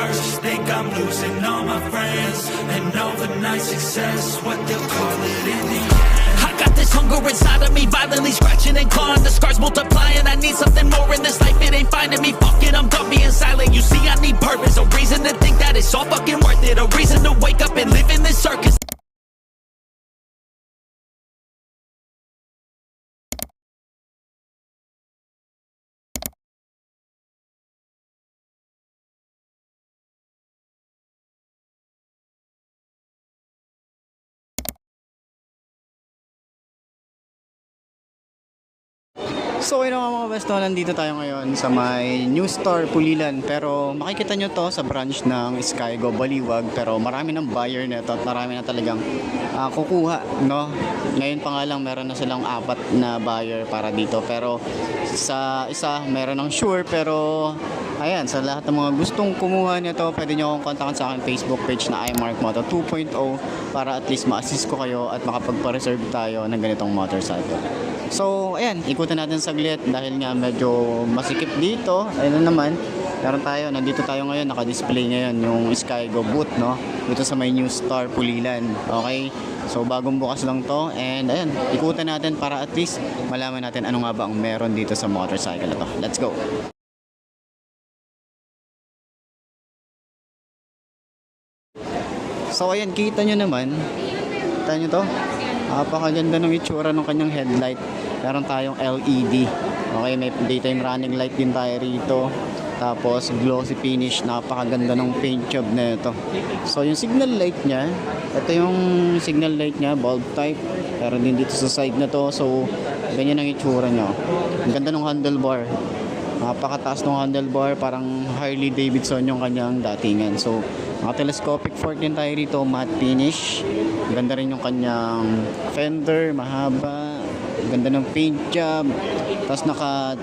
curse, think I'm losing all my friends. And overnight success, what they'll call it in the end. I got this hunger inside of me, violently scratching and clawing. The scars multiplying, I need something more in this life. It ain't finding me, fuck it, I'm done being silent. You see I need purpose, a reason to think that it's all fucking worth it. A reason to wake up and live in this circus. So ayun mga besto, nandito tayo ngayon sa may new store Pulilan. Pero makikita nyo to sa branch ng Skygo Baliwag. Pero marami ng buyer nito at marami na talagang kukuha, no? Ngayon pa nga lang meron na silang 4 na buyer para dito. Pero sa isa meron ng sure. Pero ayan, sa lahat ng mga gustong kumuha nito, pwede nyo akong kontakan sa aking Facebook page na iMarkMoto 2.0 para at least ma-assist ko kayo at makapagpa-reserve tayo ng ganitong motorcycle. So, ayan, ikutan natin saglit dahil nga medyo masikip dito. Ayun na naman, nandito tayo ngayon, naka-display ngayon yung Skygo booth, no? Dito sa may New Star Pulilan, okay? So, bagong bukas lang to. And ayan, ikutan natin para at least malaman natin ano nga ba ang meron dito sa motorcycle na to. Let's go! So, ayan, kita nyo naman. Kita nyo to? Napakaganda ng itsura ng kanyang headlight. Meron tayong LED. Okay, may daytime running light din tayo rito. Tapos glossy finish, napakaganda ng paint job na ito. So yung signal light niya, ito yung signal light niya, bulb type. Meron din dito sa side na to. So ganyan ang itsura niya. Ang ganda ng handlebar. Napakataas ng handlebar, parang Harley Davidson yung kanyang datingan. So telescopic fork din tayo rito, matte finish. Ganda rin yung kanyang fender, mahaba. Ganda ng paint job. Tapos naka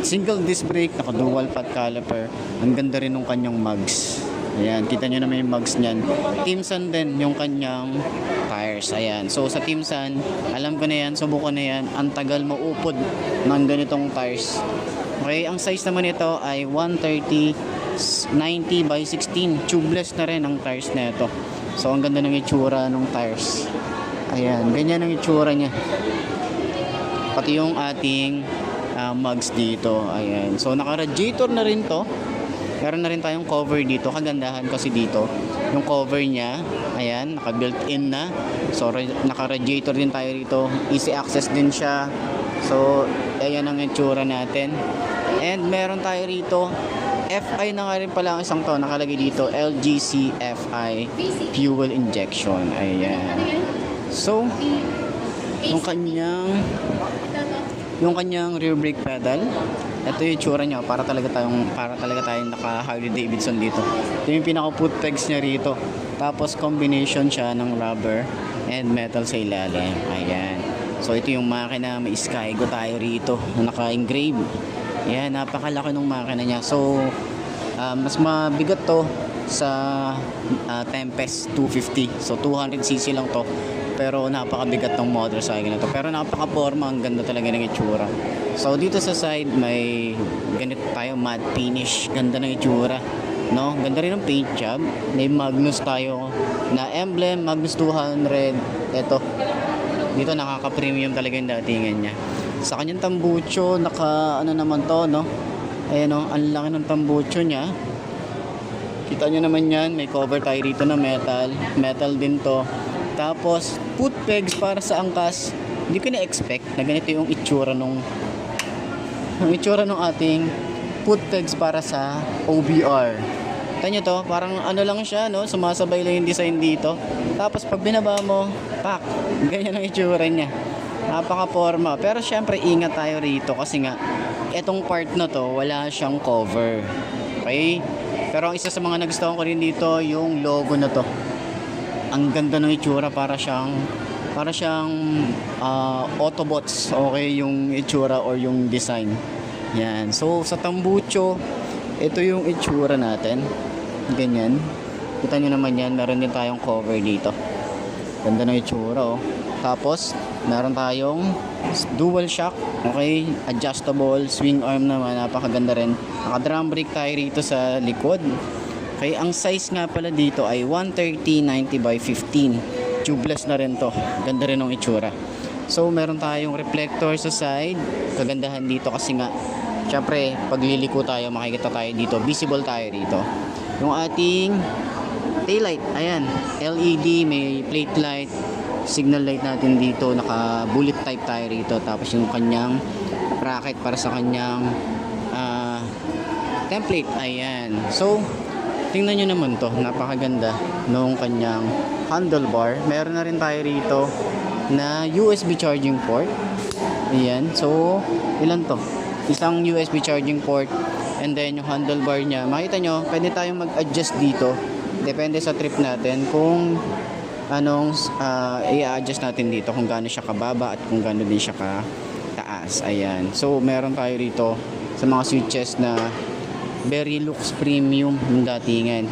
single disc brake, naka dual pad caliper. Ang ganda rin ng kanyang mugs. Ayan, kita nyo naman yung mugs niyan. Timsan din yung kanyang tires. Ayan. So sa Timsan, alam ko na yan, subukan na yan. Ang tagal maupod ng ganitong tires. Okay, ang size naman ito ay 130/90 by 16. Tubeless na rin ang tires na ito. So ang ganda ng itsura ng tires. Ayan, ganyan ang itsura niya. Pati yung ating mugs dito. Ayan. So naka-radiator na rin to. Meron na rin tayong cover dito. Kagandahan kasi dito, yung cover niya, ayan, naka-built-in na. So naka-radiator din tayo dito. Easy access din siya. So ayan ang itsura natin. And meron tayo rito FI na nga rin pala ang isang to, nakalagay dito LGC FI fuel injection. Ayan. So yung kanyang rear brake pedal, ito yung itsura niya, para talaga tayong naka Harley Davidson dito. Ito yung pinaka foot pegs niya rito. Tapos combination siya ng rubber and metal sa ilalim. Ayan. So ito yung makina, may Skygo tayo rito na naka-engrave. Ayan, napakalaki ng makina niya. So mas mabigat to sa Tempest 250. So 200cc lang to. Pero napakabigat ng motorcycle na to. Pero napaka-forma, ang ganda talaga ng itsura. So dito sa side may ganito tayo, matte finish. Ganda ng itsura, no? Ganda rin ng paint job. May Magnus tayo na emblem, Magnus 200. Ito. Dito nakaka-premium talaga yung datingan niya. Sa kanyang tambucho, naman to, no? Ayan, no? Ang laki ng tambucho niya. Kita nyo naman yan, may cover tayo rito na metal din to. Tapos foot pegs para sa angkas. Hindi ko na-expect na ganito yung itsura ng ating foot pegs para sa OBR. Tignan nyo to, parang ano lang siya, no? Sumasabay lang yung design dito. Tapos pag binaba mo, pak, ganyan ang itsura niya. Napaka-forma. Pero syempre ingat tayo rito kasi nga etong part na to wala siyang cover. Okay? Pero ang isa sa mga nagustuhan ko rin dito yung logo na to. Ang ganda ng itsura, para siyang Autobots. Okay, yung itsura or yung design. Yan. So sa tambucho, ito yung itsura natin. Ganyan. Kita nyo naman yan, meron din tayong cover dito. Ganda ng itsura, oh. Tapos meron tayong dual shock, okay, adjustable swing arm naman, napakaganda rin. Naka drum brake tayo rito sa likod. Okay, ang size nga pala dito ay 130/90 by 15. Tubeless na rin to. Ganda rin ng itsura. So, meron tayong reflector sa side. Kagandahan dito kasi nga, syempre, pag liliko tayo, makikita tayo dito. Visible tayo dito. Yung ating taillight, ayan. LED, may plate light, signal light natin dito. Naka bullet type tayo rito. Tapos yung kanyang bracket para sa kanyang template. Ayan. So, tingnan nyo naman to. Napakaganda nung kanyang handlebar. Meron na rin tayo rito na USB charging port. Ayan. So, ilan to? Isang USB charging port. And then, yung handlebar niya. Makita nyo, pwede tayong mag-adjust dito. Depende sa trip natin kung anong i-adjust natin dito. Kung gaano siya kababa at kung gaano din siya kataas. Ayan. So, meron tayo rito sa mga switches na very looks premium yung datingan.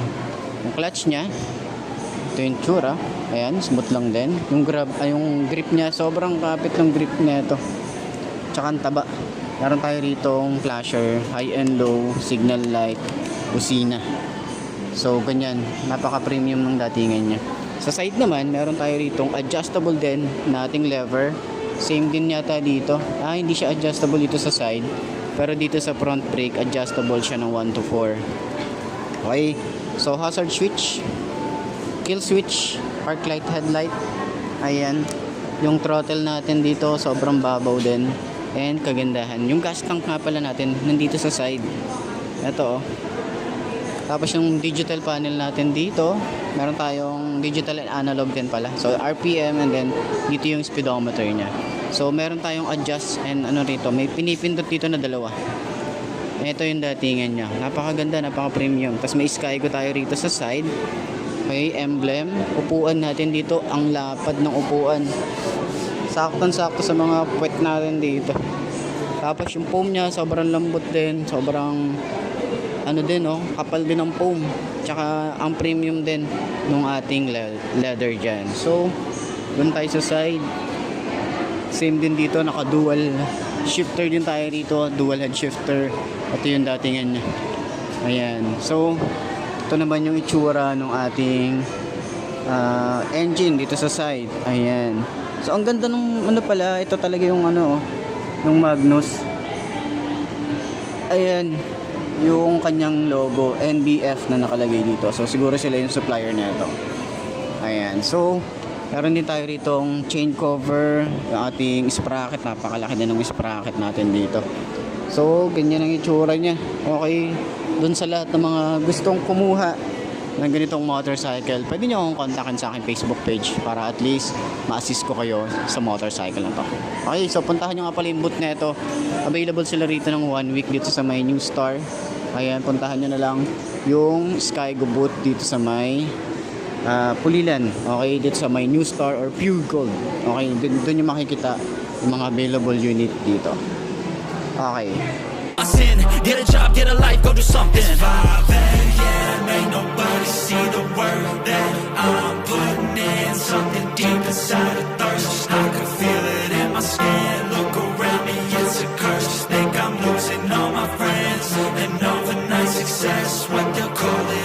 Yung clutch niya, ito yung tsura. Ayan, smooth lang din. Yung grip niya, sobrang kapit ng grip niya ito. Tsaka ang taba. Meron tayo rito yung flasher, high and low, signal light, busina. So, ganyan. Napaka-premium ng datingan niya. Sa side naman, meron tayo rito adjustable din na ating lever. Same din yata dito. Hindi siya adjustable dito sa side. Pero dito sa front brake, adjustable siya ng 1 to 4. Okay. So, hazard switch, kill switch, park light, headlight. Ayan. Yung throttle natin dito, sobrang babaw din. And kagandahan. Yung gas tank nga pala natin, nandito sa side. Ito, oh. Tapos yung digital panel natin dito, meron tayong digital and analog din pala. So, RPM and then dito yung speedometer niya. So, meron tayong adjust and rito. May pinipindot dito na dalawa. Ito yung datingan niya. Napakaganda, napaka-premium. Tapos may Skygo tayo rito sa side. Okay, emblem. Upuan natin dito. Ang lapad ng upuan. Saktong-sakto sa mga puwet natin dito. Tapos yung foam niya, sobrang lambot din. Sobrang, kapal din ng foam. Tsaka ang premium din ng ating leather dyan. So, dun tayo sa side. Same din dito, naka-dual shifter din tayo rito, dual head shifter. Ito yung datingan niya. Ayan. So, ito naman yung itsura ng ating engine dito sa side. Ayan. So, ang ganda nung pala, ito talaga yung yung Magnus. Ayan. Yung kanyang logo, NBF na nakalagay dito. So, siguro sila yung supplier na ito. Ayan. So, meron din tayo ritong chain cover, yung ating sprocket, napakalaki din ng sprocket natin dito. So, ganyan ang itsura niya. Okay, dun sa lahat ng mga gustong kumuha ng ganitong motorcycle, pwede nyo akong kontakin sa aking Facebook page para at least ma-assist ko kayo sa motorcycle na to. Okay, so puntahan nyo nga pala yung booth na ito. Available sila rito ng 1 week dito sa may New Star. Ayan, puntahan nyo na lang yung Skygo booth dito sa may Pulilan. Okay, dito sa may New Star or Pure Gold. Okay, doon yung makikita yung mga available unit dito. Okay. Get a job, get a life, go do something. It's 5 a.m. Ain't nobody see the work that I'm putting in. Something deep inside a thirst. I can feel it in my skin. Look around me, it's a curse. Think I'm losing all my friends. And overnight success, what they'll call it